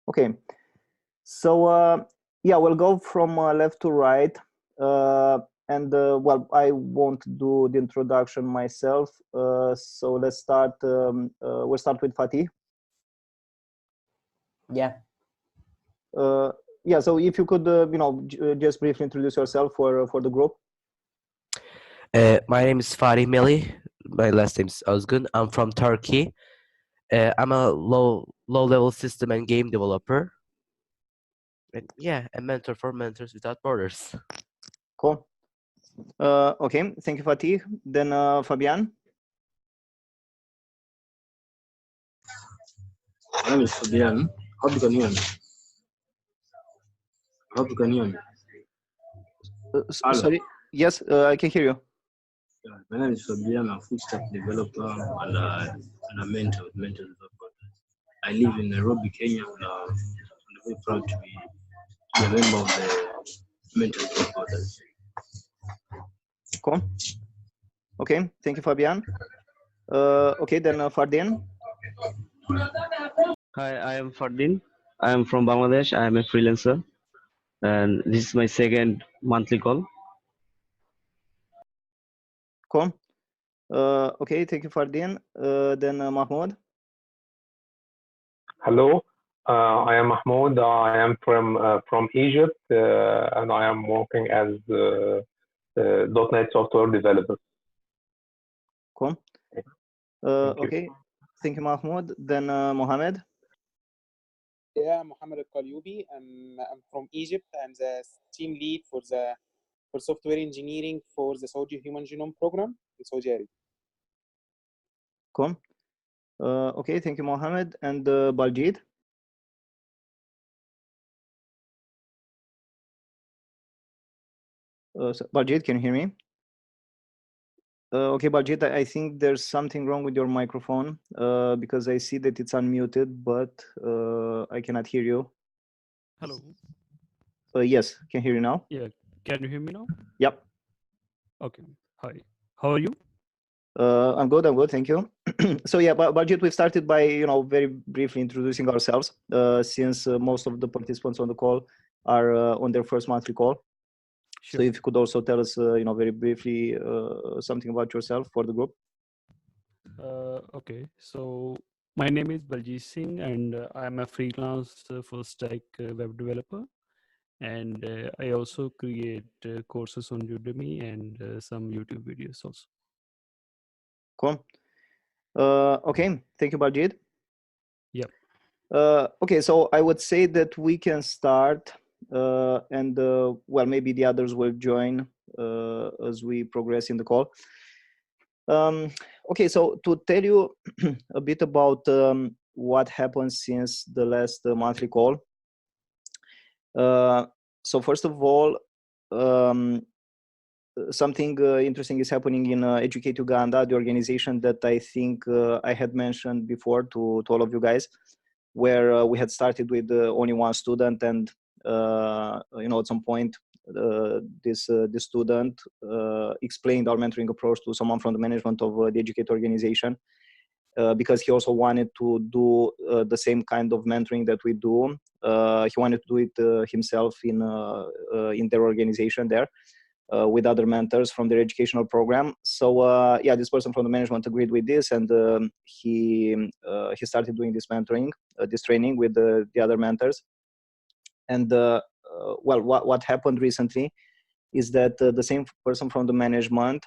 Okay, so yeah, we'll go from left to right. Well, I won't do the introduction myself. So let's start. We'll start with Fatih. Yeah. Yeah. So if you could, just briefly introduce yourself for the group. My name is Fatih Meli. My last name is Özgün. I'm from Turkey. I'm a low level system and game developer. And yeah, a mentor for Mentors Without Borders. Cool. Okay. Thank you, Fatih. Then Fabian. My name is Fabian. Hope you can hear me. Hope you can hear me. Hello. Sorry. Yes, I can hear you. Yeah, my name is Fabian. I'm a full stack developer and a mentor with Mentors Without Borders. I live in Nairobi, Kenya, and I'm very proud to be a member of the Mentors Without Borders. Cool. Okay. Thank you, Fabian. Okay, then Fardin. Hi, I am Fardin. I am from Bangladesh. I am a freelancer, and this is my second monthly call. Cool. Okay, thank you, Fardin. Then Mahmoud. Hello, I am Mahmoud. I am from Egypt, and I am working as .NET software developer. Cool. Okay, thank you, Mahmoud. Then Mohammed. Yeah, Mohammed Al-Qalyubi. I'm from Egypt. I'm the team lead for software engineering for the Saudi Human Genome Program in Saudi Arabia. Cool. Okay, thank you, Mohammed. And Baljit. So Baljit, can you hear me? Okay, Baljit, I think there's something wrong with your microphone because I see that it's unmuted, but I cannot hear you. Hello. Yes, can hear you now. Yeah, can you hear me now? Yep. Okay. Hi. How are you? I'm good. Thank you. So yeah, Baljit, we started by very briefly introducing ourselves since most of the participants on the call are on their first monthly call. Sure. So if you could also tell us, very briefly something about yourself for the group. Okay. So my name is Baljit Singh, and I'm a freelance full stack web developer. And I also create courses on Udemy and some YouTube videos also. Cool. Okay, thank you, Baljit. Yep. Okay, so I would say that we can start, and well, maybe the others will join as we progress in the call. Okay, so to tell you a bit about what happened since the last monthly call. So first of all, something interesting is happening in Educate Uganda, the organization that I think I had mentioned before to all of you guys, where we had started with only one student, and at some point this student explained our mentoring approach to someone from the management of the Educate organization, because he also wanted to do the same kind of mentoring that we do. He wanted to do it himself in their organization there. With other mentors from their educational program. So yeah, this person from the management agreed with this, and he started doing this mentoring, this training with the other mentors. And well, what happened recently is that the same person from the management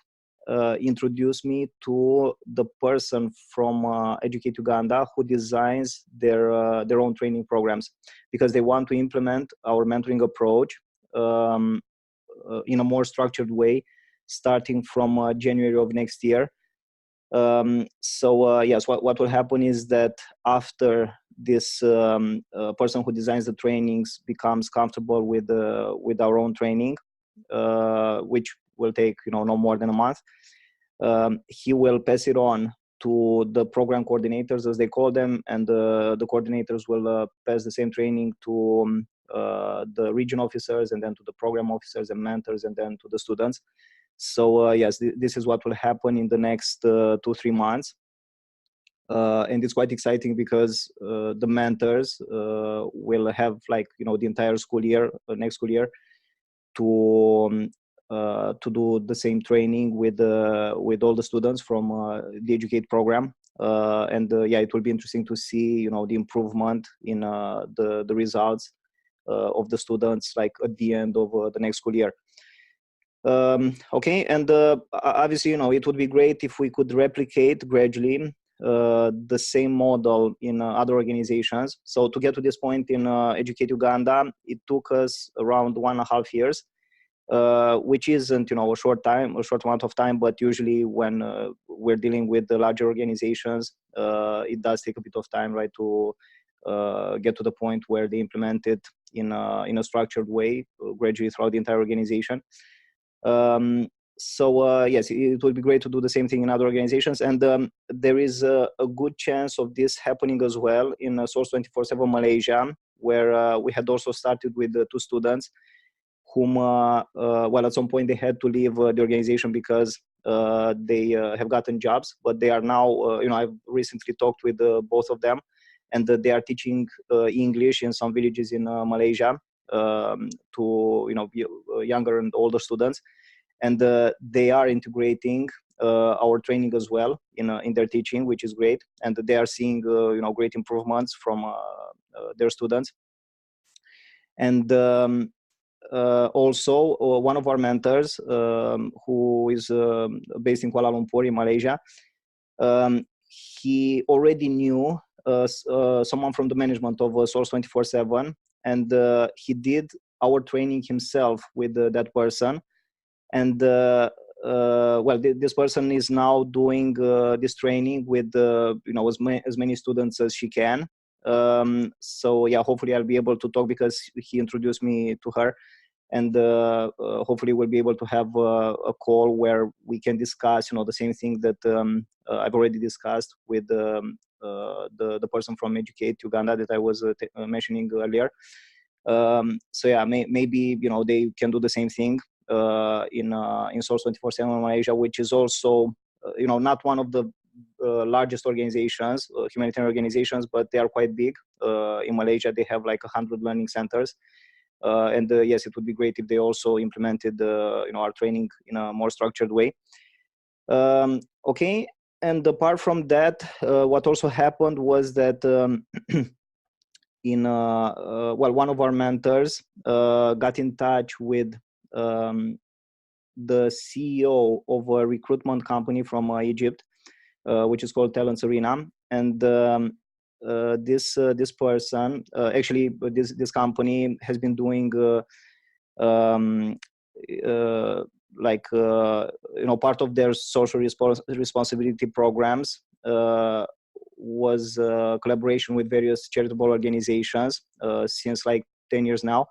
introduced me to the person from Educate Uganda who designs their own training programs, because they want to implement our mentoring approach in a more structured way, starting from January of next year. So yes, what will happen is that after this person who designs the trainings becomes comfortable with our own training, which will take no more than a month, he will pass it on to the program coordinators, as they call them, and the coordinators will pass the same training to the region officers, and then to the program officers and mentors, and then to the students. So yes, this is what will happen in the next 2-3 months. and it's quite exciting because the mentors will have like the entire school year, next school year, to do the same training with all the students from the Educate program, and yeah, it will be interesting to see the improvement in the results of the students like at the end of the next school year. Okay, and obviously it would be great if we could replicate gradually the same model in other organizations. So to get to this point in Educate Uganda, it took us around 1.5 years, which isn't a short amount of time, but usually when we're dealing with the larger organizations, it does take a bit of time, right, to get to the point where they implement it in a structured way gradually throughout the entire organization. So yes, it would be great to do the same thing in other organizations, and there is a good chance of this happening as well in Source 24/7 Malaysia, where we had also started with 2 students whom, well, at some point they had to leave the organization because they have gotten jobs, but they are now, I've recently talked with both of them, and they are teaching English in some villages in Malaysia to younger and older students, and they are integrating our training as well in their teaching, which is great, and they are seeing great improvements from their students. And also one of our mentors, who is based in Kuala Lumpur in Malaysia, he already knew someone from the management of Source 24/7, and he did our training himself with that person. And well, this person is now doing this training with as many students as she can. So yeah, hopefully I'll be able to talk because he introduced me to her, and hopefully we'll be able to have a call where we can discuss the same thing that I've already discussed with the person from Educate Uganda that I was mentioning earlier. So yeah, maybe they can do the same thing in Source 24/7 Malaysia, which is also not one of the largest organizations, humanitarian organizations, but they are quite big. In Malaysia, they have like 100 learning centers, and yes, it would be great if they also implemented our training in a more structured way. Okay, and apart from that, what also happened was that well, one of our mentors got in touch with the CEO of a recruitment company from Egypt, which is called Talents Arena, and this person, actually, this company has been doing like part of their social responsibility programs was collaboration with various charitable organizations since like 10 years now,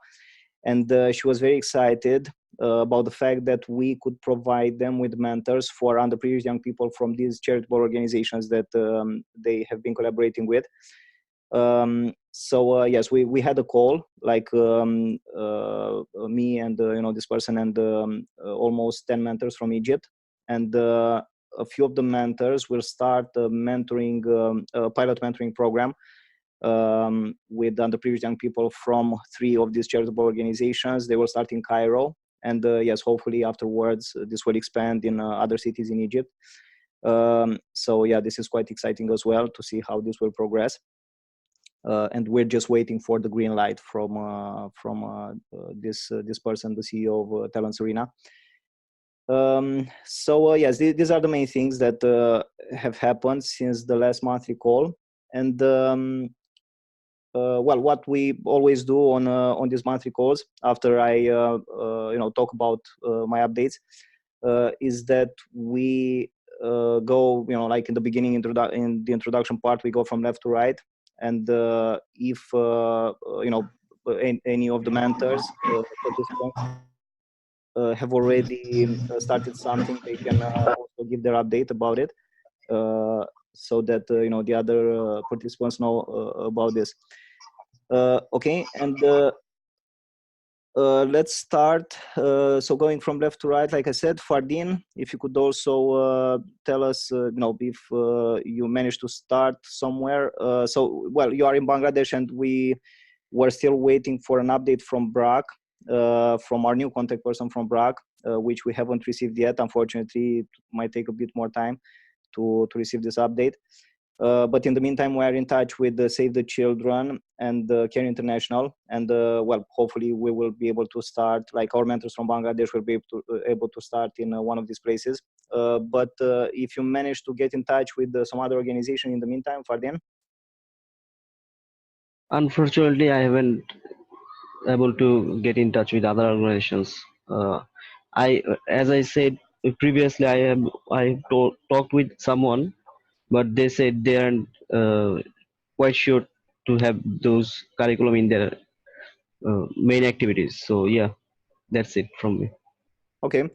and she was very excited about the fact that we could provide them with mentors for underprivileged young people from these charitable organizations that they have been collaborating with. So yes, we had a call, like me and this person and almost 10 mentors from Egypt, and a few of the mentors will start mentoring a pilot mentoring program with underprivileged young people from 3 of these charitable organizations. They will start in Cairo, and yes, hopefully afterwards this will expand in other cities in Egypt. So yeah, this is quite exciting as well to see how this will progress. And we're just waiting for the green light from this person, the CEO of Talents Arena. So yes, these are the main things that have happened since the last monthly call. And well, what we always do on these monthly calls after I talk about my updates is that we go like in the beginning in the introduction part, we go from left to right, and if any of the mentors participants have already started something, they can also give their update about it, so that the other participants know about this. Okay, and let's start. So going from left to right, like I said, Fardin, if you could also tell us, if you managed to start somewhere. So, well, you are in Bangladesh, and we were still waiting for an update from BRAC, from our new contact person from BRAC, which we haven't received yet. Unfortunately, it might take a bit more time to receive this update. But in the meantime, we are in touch with Save the Children and Care International, and well, hopefully we will be able to start. Like our mentors from Bangladesh will be able to start in one of these places. But if you manage to get in touch with some other organization in the meantime, Fardin. Unfortunately, I haven't able to get in touch with other organizations. As I said previously, talked with someone, but they said they aren't quite sure to have those curriculum in their main activities. So yeah, that's it from me. Okay.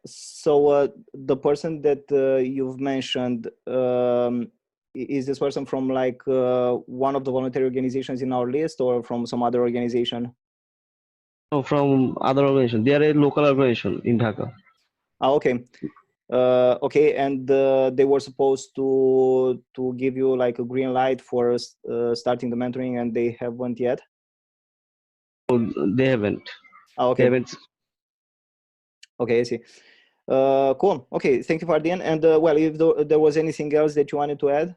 So the person that you've mentioned, is this person from like one of the voluntary organizations in our list, or from some other organization? No, from other organization. They are a local organization in Dhaka. Okay. Okay, and they were supposed to give you like a green light for starting the mentoring, and they haven't yet. So they haven't. Okay. They haven't. Okay, I see. Cool. Okay, thank you, Fardin. And well, if there was anything else that you wanted to add?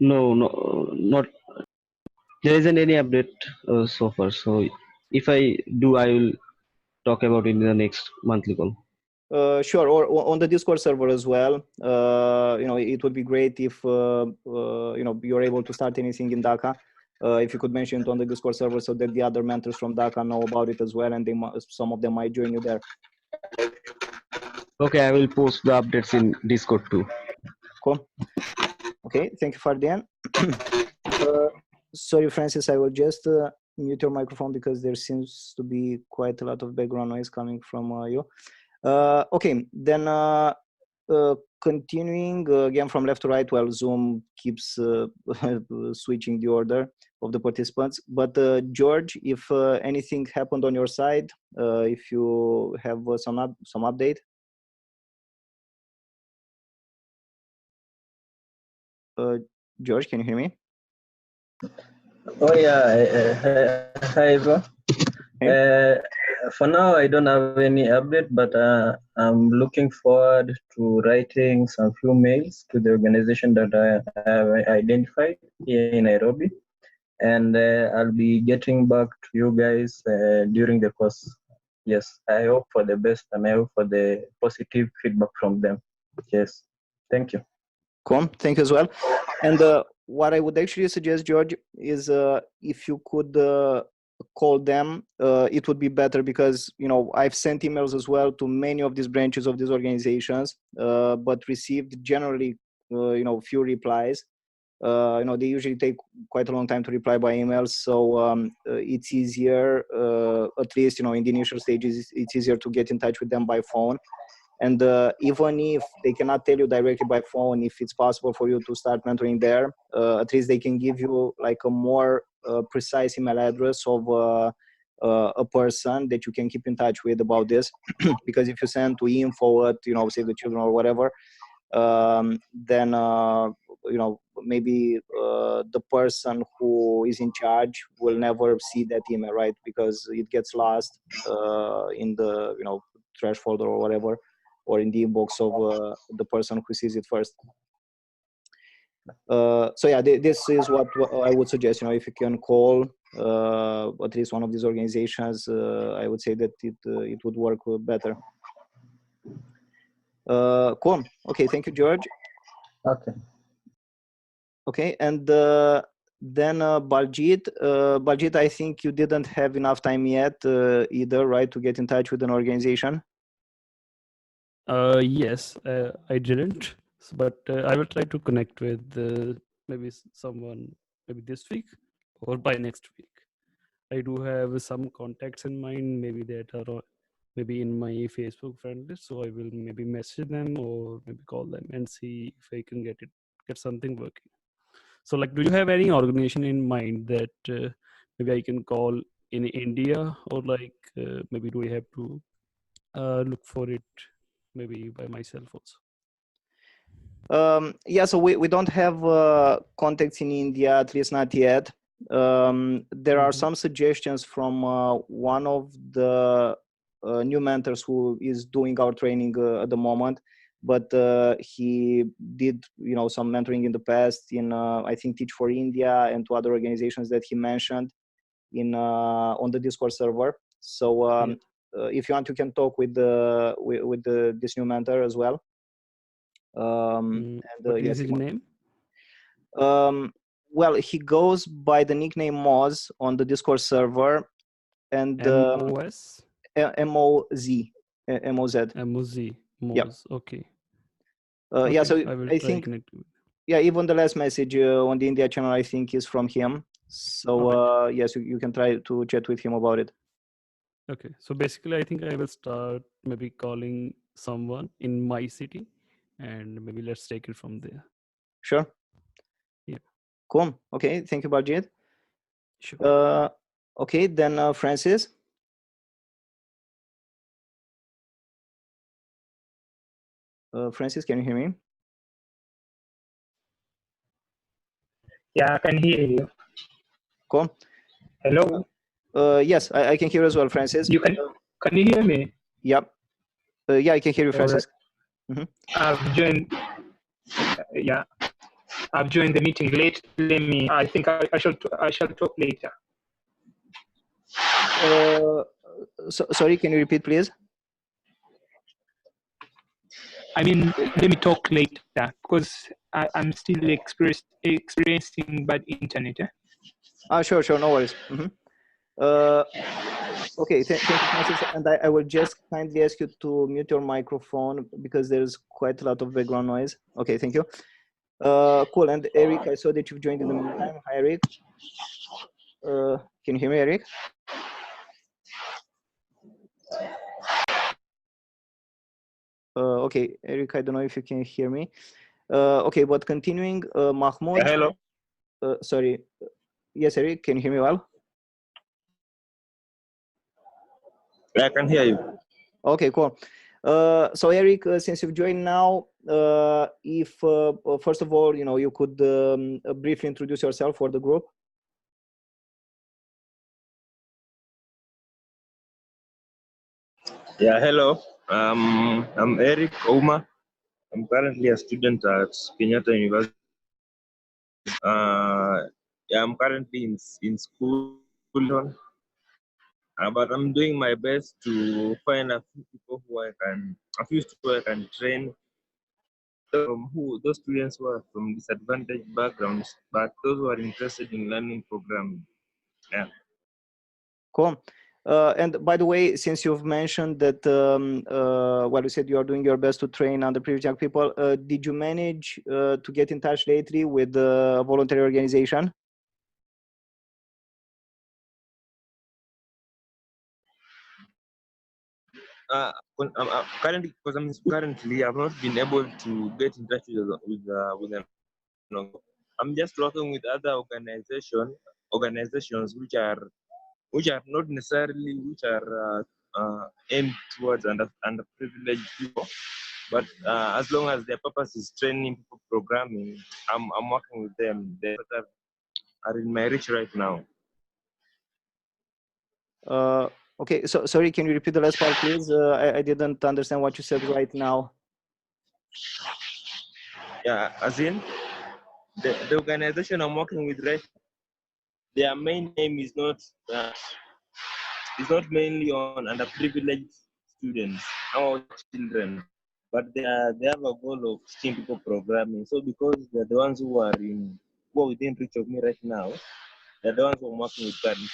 No, not. There isn't any update so far. So if I do, I will talk about it in the next monthly call. Sure, or on the Discord server as well. It would be great if you're able to start anything in Dhaka. If you could mention it on the Discord server, so that the other mentors from Dhaka know about it as well, and some of them might join you there. Okay, I will post the updates in Discord too. Cool. Okay, thank you, Fardian. Sorry, Francis, I will just mute your microphone because there seems to be quite a lot of background noise coming from you. Okay, then continuing again from left to right, while Zoom keeps switching the order of the participants. But George, if anything happened on your side, if you have some update. George, can you hear me? Oh yeah, hi everyone. For now, I don't have any update, but I'm looking forward to writing some few mails to the organization that I have identified here in Nairobi, and I'll be getting back to you guys during the course. Yes, I hope for the best, and I hope for the positive feedback from them. Yes, thank you. Cool, thank you as well. And what I would actually suggest, George, is if you could call them, it would be better, because I've sent emails as well to many of these branches of these organizations, but received generally few replies. They usually take quite a long time to reply by emails, so it's easier, at least in the initial stages, it's easier to get in touch with them by phone. And even if they cannot tell you directly by phone if it's possible for you to start mentoring there, at least they can give you like a more precise email address of a person that you can keep in touch with about this. Because if you send to info at Save the Children or whatever, then maybe the person who is in charge will never see that email, right? Because it gets lost in the trash folder or whatever, or in the inbox of the person who sees it first. So yeah, this is what I would suggest. If you can call at least one of these organizations, I would say that it would work better. Cool. Okay, thank you, George. Okay. Okay, and then Baljit. Baljit, I think you didn't have enough time yet either, right, to get in touch with an organization? Yes, I didn't, but I will try to connect with maybe someone maybe this week or by next week. I do have some contacts in mind, maybe that are maybe in my Facebook friend list, so I will maybe message them or maybe call them and see if I can get something working. So, like, do you have any organization in mind that maybe I can call in India, or like maybe do I have to look for it maybe by myself also? Yeah, so we don't have contacts in India, at least not yet. There are some suggestions from one of the new mentors who is doing our training at the moment, but he did, some mentoring in the past in I think Teach for India and to other organizations that he mentioned in on the Discord server. So if you want, you can talk with this new mentor as well. What is Yes, his name? well, he goes by the nickname Moz on the Discord server, and MOS? M-O-Z, M-O-Z. M-O-Z, Yeah. Moz, okay. Yeah, so I will I try think, connecting. yeah, even the last message on the India channel, I think, is from him. So yes, you can try to chat with him about it. Okay, so basically, I think I will start maybe calling someone in my city, and maybe let's take it from there. Sure. Yeah. Cool. Okay. Thank you, Barjit. Sure. Okay, then Francis. Francis, can you hear me? Yeah, I can hear you. Cool. Hello. Yes, I can hear as well, Francis. You can you hear me? Yep. Yeah, I can hear you, Francis. Right. I've joined. Yeah, I've joined the meeting late. I think I shall talk later. Sorry, can you repeat, please? I mean, let me talk later because I'm still experiencing bad internet. Sure, no worries. Okay, thank you, Francis. And I will just kindly ask you to mute your microphone because there's quite a lot of background noise. Okay, thank you. Cool. And Eric, I saw that you've joined in the meantime. Hi, Eric. Can you hear me, Eric? Okay, Eric, I don't know if you can hear me. Okay, but continuing, Mahmoud. Hello. Sorry. Yes, Eric, can you hear me well? I can hear you. Okay, cool. So Eric, since you've joined now, if first of all, you could briefly introduce yourself for the group. Yeah, hello. I'm Eric Ouma. I'm currently a student at Kenyatta University. Yeah, I'm currently in school, but I'm doing my best to find a few people who I can train. Those students who are from disadvantaged backgrounds, but those who are interested in learning programming. Yeah. Cool. And by the way, since you've mentioned that, well, you said you are doing your best to train underprivileged young people, did you manage to get in touch lately with a voluntary organization? Currently, because I've not been able to get in touch with them. I'm just working with other organizations which are not necessarily aimed towards underprivileged people, but as long as their purpose is training people programming, I'm working with them. They are in my reach right now. Okay, so sorry, can you repeat the last part, please? I didn't understand what you said right now. Yeah, as in the organization I'm working with right now, their main aim is not mainly on underprivileged students or children, but they have a goal of teaching people programming. So because they're the ones who are within reach of me right now, they're the ones who I'm working with currently.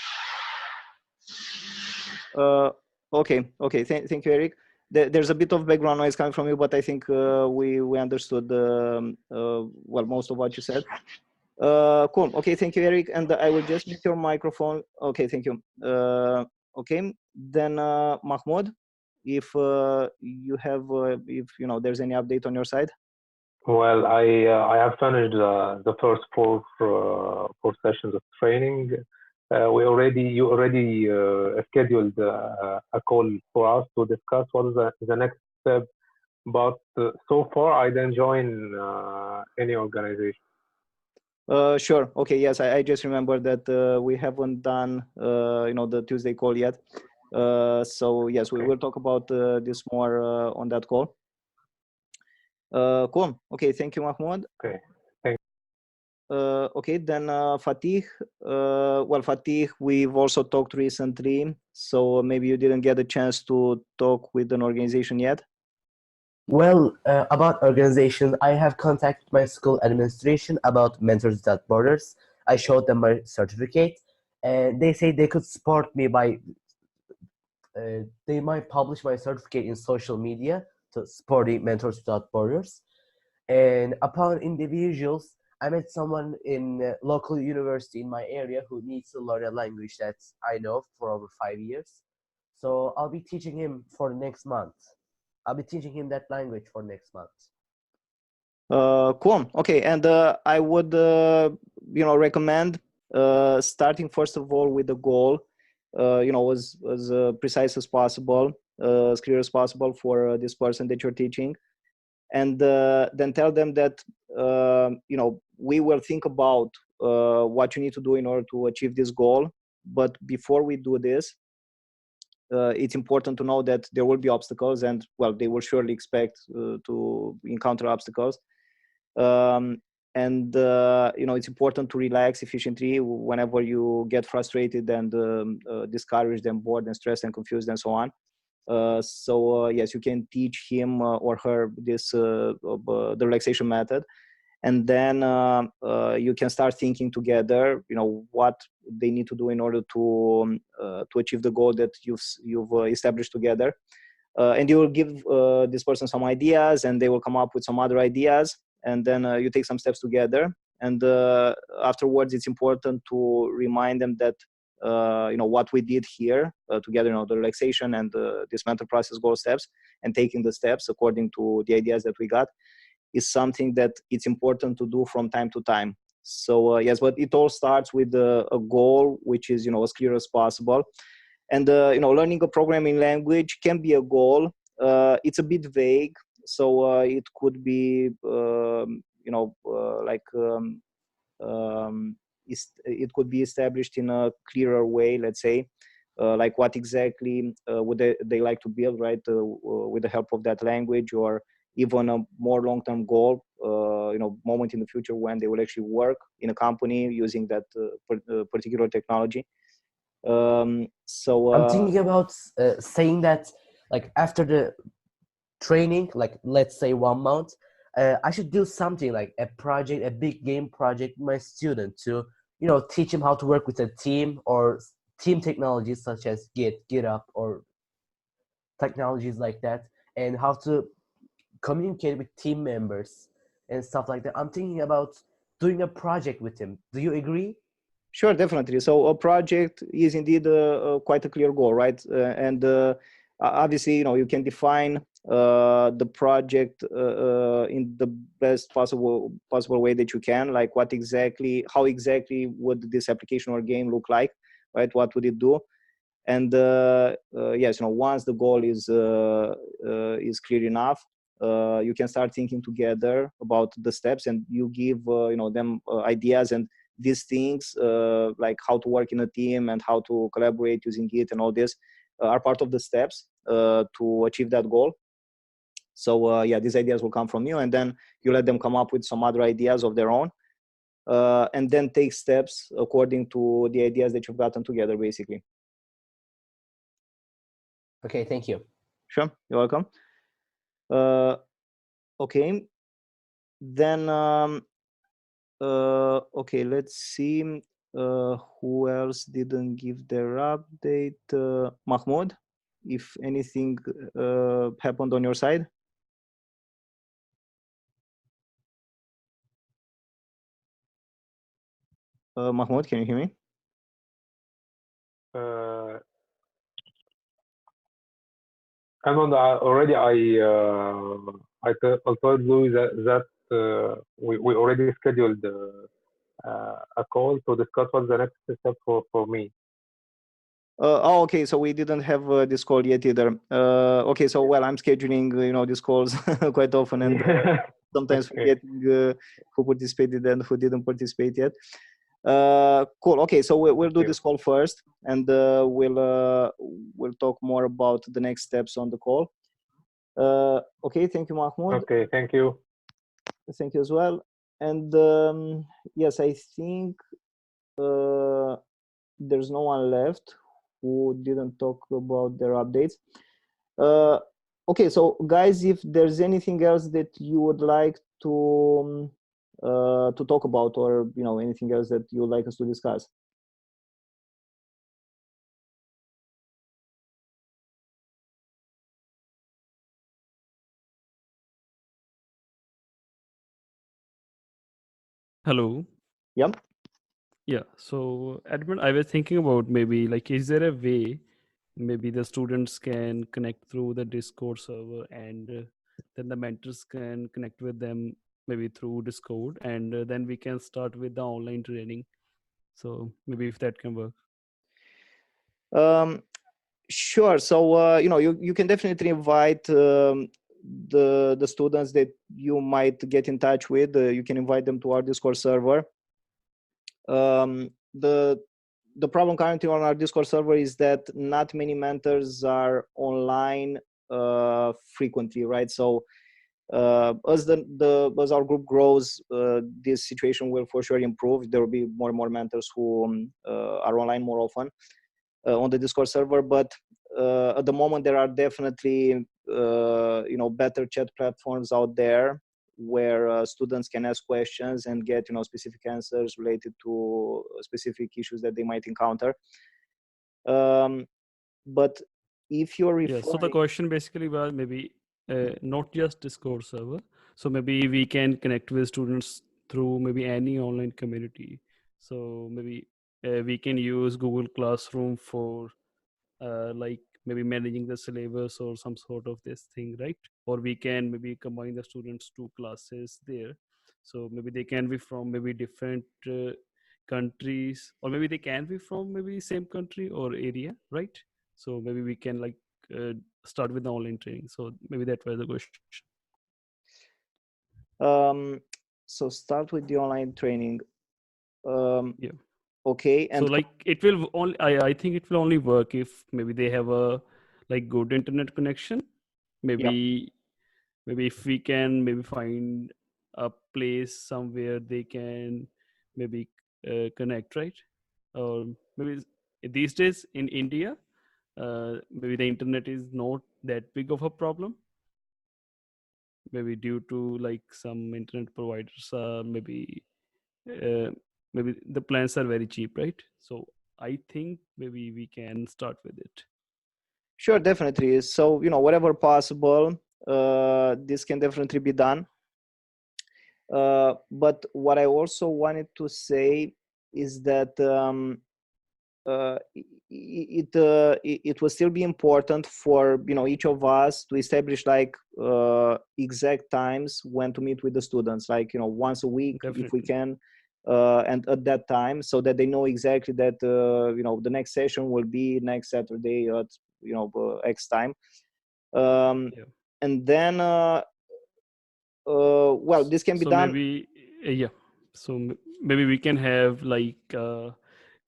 Okay. Thank you, Eric. There's a bit of background noise coming from you, but I think we understood well, most of what you said. Cool. Okay, thank you, Eric. And I will just mute your microphone. Okay, thank you. Okay, then Mahmoud, if you have, if there's any update on your side. Well, I have finished the first four sessions of training. you already scheduled a call for us to discuss what is the next step. But so far, I didn't join any organization. Sure. Okay. Yes, I just remember that we haven't done the Tuesday call yet. So yes, we will talk about this more on that call. Cool. Okay. Thank you, Mahmoud. Okay. Thank Okay, then Fatih. Well, Fatih, we've also talked recently, so maybe you didn't get a chance to talk with an organization yet. Well, about organization, I have contacted my school administration about Mentors Without Borders. I showed them my certificate, and they say they could support me by they might publish my certificate in social media to supporting Mentors Without Borders. And upon individuals, I met someone in local university in my area who needs to learn a language that I know for over 5 years. So I'll be teaching him for next month. I'll be teaching him that language for next month. Cool. Okay, and I would recommend starting first of all with the goal, as precise as possible, as clear as possible for this person that you're teaching, and then tell them that we will think about what you need to do in order to achieve this goal. But before we do this, it's important to know that there will be obstacles, and well, they will surely expect to encounter obstacles. And it's important to relax efficiently whenever you get frustrated and discouraged and bored and stressed and confused and so on. So yes, you can teach him or her this the relaxation method, and then you can start thinking together what they need to do in order to achieve the goal that you've established together. And you will give this person some ideas, and they will come up with some other ideas, and then you take some steps together. And afterwards, it's important to remind them that what we did here together, the relaxation and this mental process goal steps, and taking the steps according to the ideas that we got, is something that it's important to do from time to time. So yes, but it all starts with a goal which is as clear as possible. And learning a programming language can be a goal. It's a bit vague, so it could be it could be established in a clearer way, let's say, like what exactly would they like to build, right, with the help of that language, or even a more long-term goal, moment in the future when they will actually work in a company using that particular technology. So I'm thinking about saying that, like, after the training, like let's say 1 month, I should do something like a project, a big game project with my student to teach him how to work with a team, or team technologies such as GitHub, or technologies like that, and how to communicate with team members and stuff like that. I'm thinking about doing a project with him. Do you agree? Sure, definitely. So a project is indeed quite a clear goal, right? And obviously, you can define the project in the best possible way that you can. Like how exactly would this application or game look like, right? What would it do? And yes, once the goal is clear enough, you can start thinking together about the steps, and you give them ideas, and these things like how to work in a team and how to collaborate using Git and all this are part of the steps to achieve that goal. So yeah, these ideas will come from you, and then you let them come up with some other ideas of their own, and then take steps according to the ideas that you've gotten together, basically. Okay, thank you. Sure, you're welcome. Okay, then okay, let's see who else didn't give their update. Mahmoud, if anything happened on your side. Mahmoud, can you hear me? And already I told Louis that we already scheduled a call to discuss what's the next step for me. Okay, so we didn't have this call yet either. Okay, so well, I'm scheduling these calls quite often, and sometimes Okay. forgetting who participated and who didn't participate yet. Cool. Okay, so we'll do this call first, and we'll talk more about the next steps on the call. Okay, thank you, Mahmoud. Okay, thank you. Thank you as well. And yes, I think there's no one left who didn't talk about their updates. Okay, so guys, if there's anything else that you would like to talk about, or anything else that you would like us to discuss. Hello. Yep. Yeah. So, Edmund, I was thinking about maybe like, is there a way maybe the students can connect through the Discord server, and then the mentors can connect with them maybe through Discord, and then we can start with the online training. So maybe if that can work. Sure. So you can definitely invite the students that you might get in touch with. You can invite them to our Discord server. The problem currently on our Discord server is that not many mentors are online frequently, right? So as our group grows, this situation will for sure improve. There will be more and more mentors who are online more often on the Discord server, but at the moment there are definitely better chat platforms out there where students can ask questions and get specific answers related to specific issues that they might encounter. But if you're referring, Yeah, so the question basically was maybe not just Discord server. So maybe we can connect with students through maybe any online community. So maybe we can use Google Classroom for like maybe managing the syllabus or some sort of this thing, right? Or we can maybe combine the students to classes there. So maybe they can be from maybe different countries, or maybe they can be from maybe same country or area, right? So maybe we can like start with the online training. So maybe that was the question. So start with the online training. Yeah. Okay. And so like it will only, I think it will only work if maybe they have a like good internet connection. Maybe maybe if we can maybe find a place somewhere they can maybe connect, right? Or maybe these days in India, maybe the internet is not that big of a problem, maybe due to like some internet providers uh, maybe the plans are very cheap, right? So I think maybe we can start with it. Sure, definitely. So whatever possible, this can definitely be done. But what I also wanted to say is that it will still be important for each of us to establish like exact times when to meet with the students, like once a week if we Definitely. can, and at that time, so that they know exactly that the next session will be next Saturday at X time. Yeah. And then well, this can be So done. maybe yeah, so maybe we can have like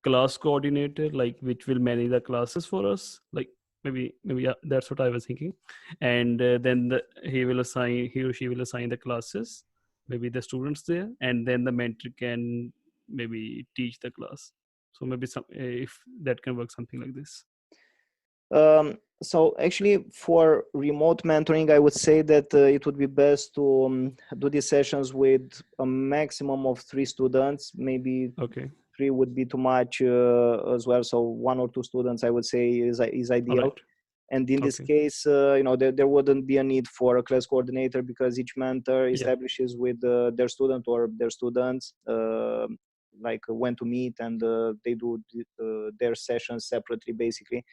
class coordinator, like which will manage the classes for us, like maybe yeah, that's what I was thinking. And then he or she will assign the classes, maybe the students there, and then the mentor can maybe teach the class. So maybe some if that can work, something like this. So actually for remote mentoring, I would say that it would be best to do these sessions with a maximum of 3 students. Maybe Okay. 3 would be too much as well. So 1 or 2 students, I would say, is ideal. All right. And in this Okay. case, there wouldn't be a need for a class coordinator, because each mentor Yeah. establishes with their student or their students like when to meet, and they do their sessions separately, basically.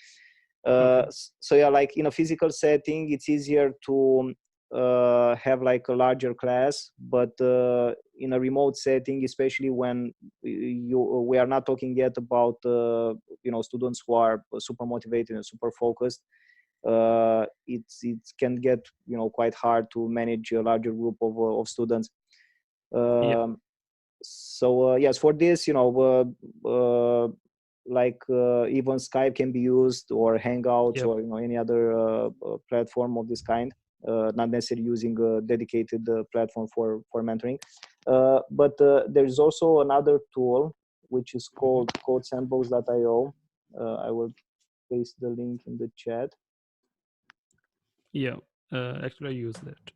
Okay. So yeah, like in a physical setting, it's easier to have like a larger class, but in a remote setting, especially when we are not talking yet about students who are super motivated and super focused. It can get quite hard to manage a larger group of students. So yes, for this, like even Skype can be used, or Hangouts, or any other platform of this kind. Not necessarily using a dedicated platform for mentoring. But there is also another tool which is called codesandbox.io. I will paste the link in the chat. Yeah, actually I use that.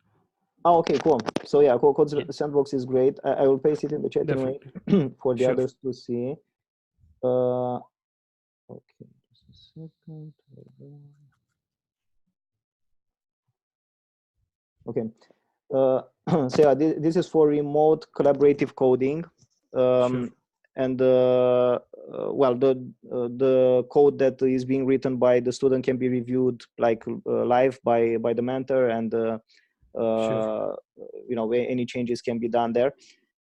Oh, okay, cool. So yeah, Code Sandbox is great. I will paste it in the chat Definitely. anyway for the others to see. Okay, just a second. Okay. So yeah, this is for remote collaborative coding. And well, the code that is being written by the student can be reviewed like live by the mentor, and any changes can be done there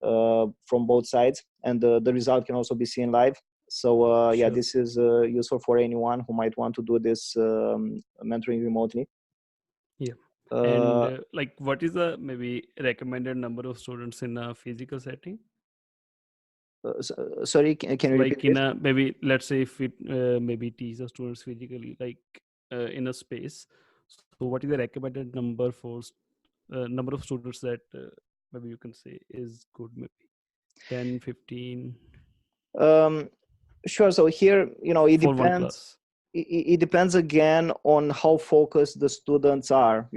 from both sides, and the result can also be seen live. So yeah, this is useful for anyone who might want to do this mentoring remotely. Yeah. And like, what is the maybe recommended number of students in a physical setting? Sorry, can you like repeat in this? a, maybe let's say if it maybe teach the students physically, like in a space, so what is the recommended number for number of students that maybe you can say is good? Maybe 10, 15? Sure. So here, it for one depends. class. It depends again on how focused the students are.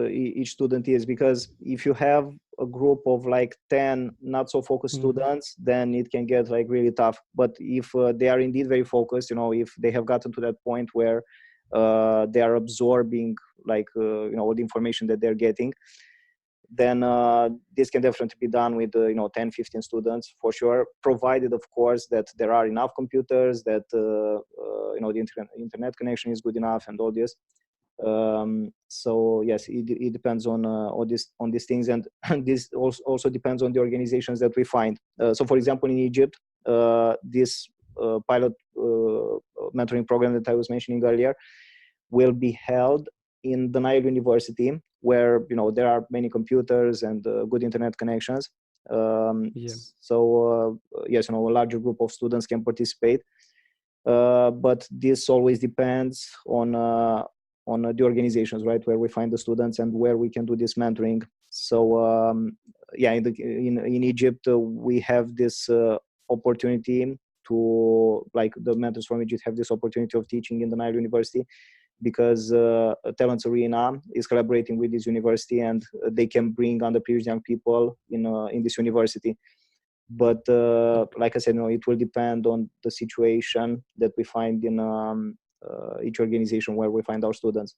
Each student is, because if you have a group of like 10 not so focused students, then it can get like really tough. But if they are indeed very focused, if they have gotten to that point where they are absorbing like all the information that they're getting, then this can definitely be done with 10, 15 students for sure, provided of course that there are enough computers, that the internet connection is good enough, and all this. So yes, it depends on all these things, and this also depends on the organizations that we find. So for example, in Egypt, this pilot mentoring program that I was mentioning earlier will be held in the Nile University, where there are many computers and good internet connections. So yes, a larger group of students can participate, but this always depends on the organizations, right, where we find the students and where we can do this mentoring. So yeah, in Egypt we have this opportunity to, like, the mentors from Egypt have this opportunity of teaching in the Nile University, because Talents Arena is collaborating with this university, and they can bring underprivileged young people in this university. But like I said, it will depend on the situation that we find in each organization where we find our students.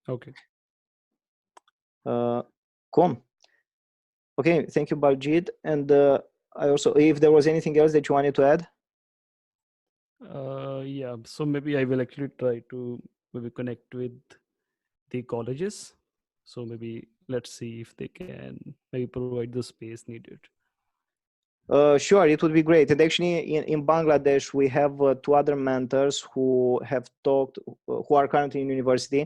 Okay. Cool. Okay, thank you, Baljit. And I also, if there was anything else that you wanted to add? Yeah, so maybe I will actually try to maybe connect with the colleges. So maybe let's see if they can maybe provide the space needed. Sure, it would be great. And actually, in Bangladesh, we have 2 other mentors who have talked, who are currently in university,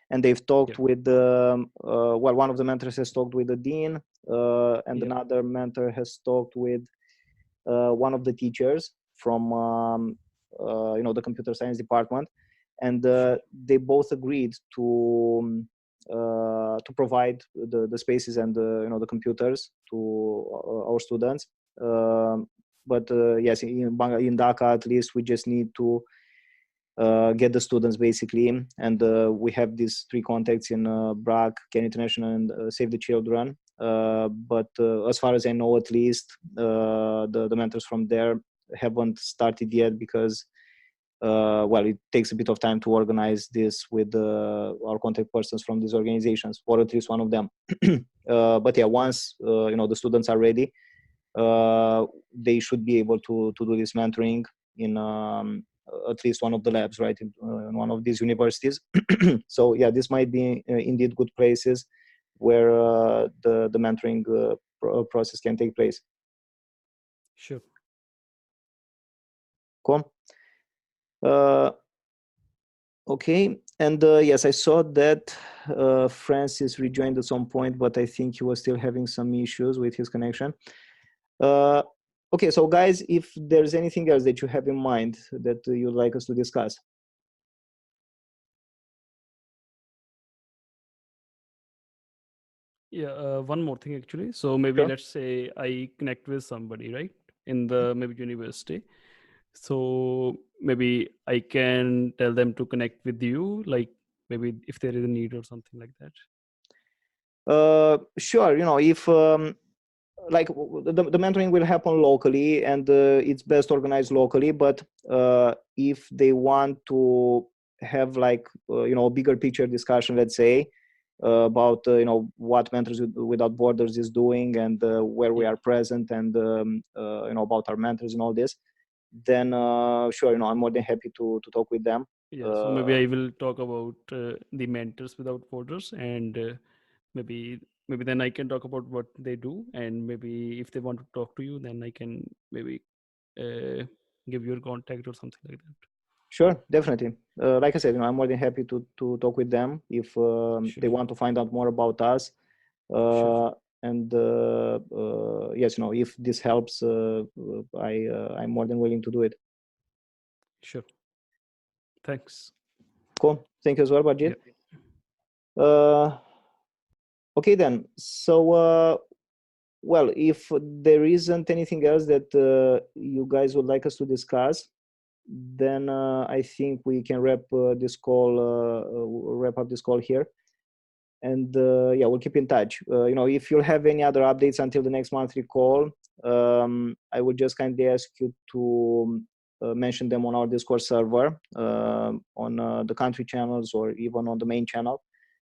and they've talked with well, one of the mentors has talked with the dean, and another mentor has talked with one of the teachers from the computer science department, and they both agreed to provide the spaces and the computers to our students. But yes, in Dhaka at least, we just need to get the students basically, and we have these 3 contacts in BRAC, Care International, and Save the Children. But as far as I know, at least the mentors from there haven't started yet, because well, it takes a bit of time to organize this with our contact persons from these organizations, or at least one of them. But yeah, once the students are ready, they should be able to do this mentoring in at least one of the labs, right, in one of these universities. So yeah, this might be indeed good places where the mentoring process can take place. Sure. Cool. Okay, and yes, I saw that Francis rejoined at some point, but I think he was still having some issues with his connection. Okay, so guys, if there's anything else that you have in mind that you'd like us to discuss. Yeah, one more thing actually. So maybe Sure. let's say I connect with somebody, right, in the maybe university. So maybe I can tell them to connect with you, like maybe if there is a need or something like that. Sure, you know, if like the mentoring will happen locally and it's best organized locally, but if they want to have like you know, a bigger picture discussion, let's say, about you know, what Mentors Without Borders is doing and where we are present, and you know, about our mentors and all this, then sure, you know, I'm more than happy to talk with them. Yeah, so maybe I will talk about the Mentors Without Borders, and maybe then I can talk about what they do, and maybe if they want to talk to you, then I can maybe give your contact or something like that. Sure, definitely. Like I said, you know, I'm more than happy to talk with them if they want to find out more about us. Sure. And yes, you know, if this helps, I'm more than willing to do it. Sure. Thanks. Cool. Thank you as well, Bajit. Okay then. So well, if there isn't anything else that you guys would like us to discuss, then I think we can wrap this call, wrap up this call here. And yeah, we'll keep in touch. You know, if you'll have any other updates until the next monthly call, I would just kindly ask you to mention them on our Discord server, on the country channels, or even on the main channel,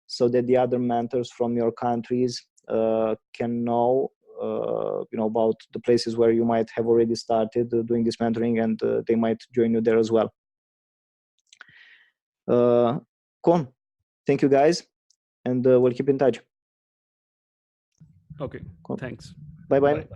so that the other mentors from your countries can know, you know, about the places where you might have already started doing this mentoring, and they might join you there as well. Cool. Thank you, guys, and we'll keep in touch. Okay. Cool. Thanks. Bye-bye.